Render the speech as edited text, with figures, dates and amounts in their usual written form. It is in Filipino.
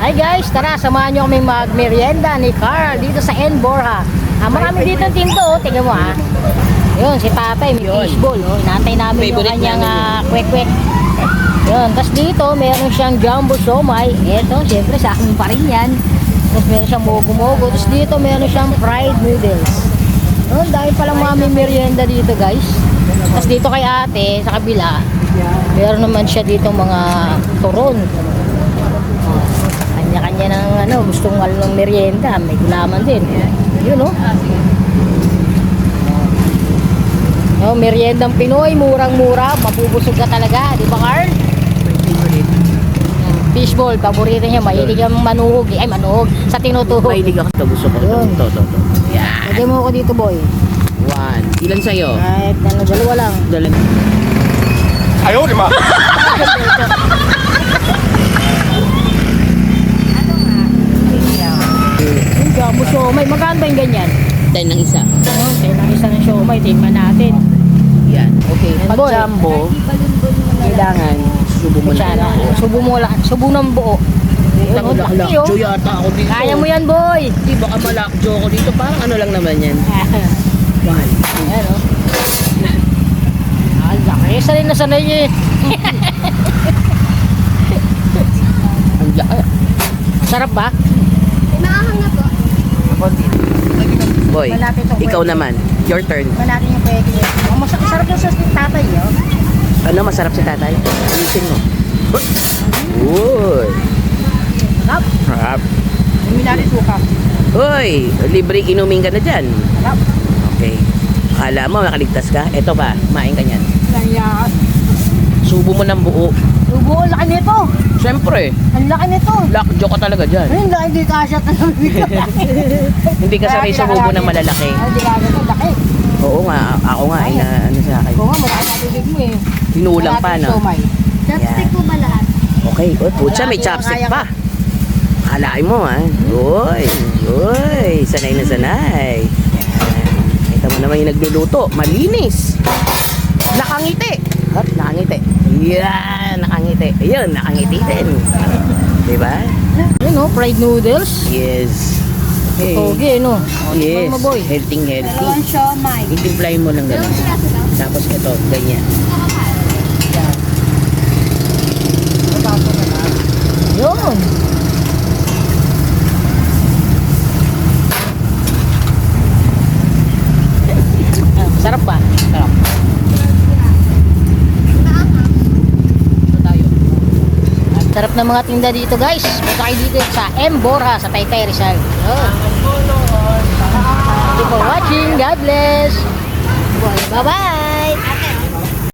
Hi guys, tara samahan nyo kami magmerienda ni Carl dito sa N. Borja. Marami dito tinto, oh. Tingnan mo Yun, si tatay may fishball. Oh. Inantay namin yung kanyang kwek-kwek. Yun, tapos dito meron siyang jumbo siomai. Ito, syempre sa akin pa rin yan. Tapos meron siyang mogo-mogo. Tapos dito meron siyang fried noodles. Yun, dahil palang mga merienda dito guys. Tapos dito kay ate, sa kabila, meron naman siya dito mga turon. Kanya-kanya ng gustong ng merienda. May gulaman din. Yun meriendang Pinoy, murang-mura, mabubusog ka talaga, di ba Carl? Fishball, paborito niya, mahilig ang manuhog. Ay, manuhog, sa tinutuhog. Mahilig ako sa gusto ko. Ito. Yan. Lagyan mo ako dito, boy. 1. Ilan sa'yo? Kahit dalawa lang. Ayaw, di ba? Yung jumbo siomai, magkano ba yung ganyan? 10 ng isa. Tayo ng isa ng siomai, tingnan natin. Yan. Okay. Pag Boy. jumbo, kailangan subo mo na. Subo ng buo. Yun, laki, oh. Lakjo yata ako dito. Kaya mo yan, boy. Di baka malakjo ako dito. Parang ano lang naman yan. 1. Ayan, oh. Laki. Sanay na sanay eh. Ang laki. Sarap ba? Nakahang na po. Boy, Malapit ang ikaw kwek. naman. Your turn. Ba natin yung kwek. Masarap yung sa tatay, oh. Ano masarap si tatay? Alisin mo. Uy. Sarap. Sarap. Hindi natin suka. Uy, libre inumin ka na dyan. Sarap. Okay. Akala mo nakaligtas ka? Eto ba, main ka niyan. Kaya, Subo mo ng buo. subo, ang laki nito. Siyempre, Ang laki nito. lakjo ka talaga dyan. Ayun, laki hindi kasya talaga. Hindi ka sanay sa bubo na malalaki. Ay, hindi kasya ito, laki. Oo nga, ako nga ay na ano sa akin. Kung nga, malaki natubig mo eh. Tinulang pa, no? Siomai. Chopstick po ba lahat? Okay, oh, putya, may Malaki, chopstick kaya pa. Akalain mo, ha? Uy, sanay na sanay. Yan. Kita mo naman yung nagluluto. Malinis. Nakangiti. Hop, nakangiti. Yan, nakangiti. Ayun, nakangiti din. Diba? Ayun, oh, fried noodles. Yes. Okay. Toge, no? Yes. Mo, boy. Healthy. Dalawang siomai. Itimplahin mo lang Dalawang gano'n. piraso lang. Tapos ito, ganyan. Yun. Sarap ba? Sarap. Sarap ng mga tinda dito guys. Punta kayo dito sa M. Borja sa Taytay Rizal. Thank you for watching. God bless. Bye-bye.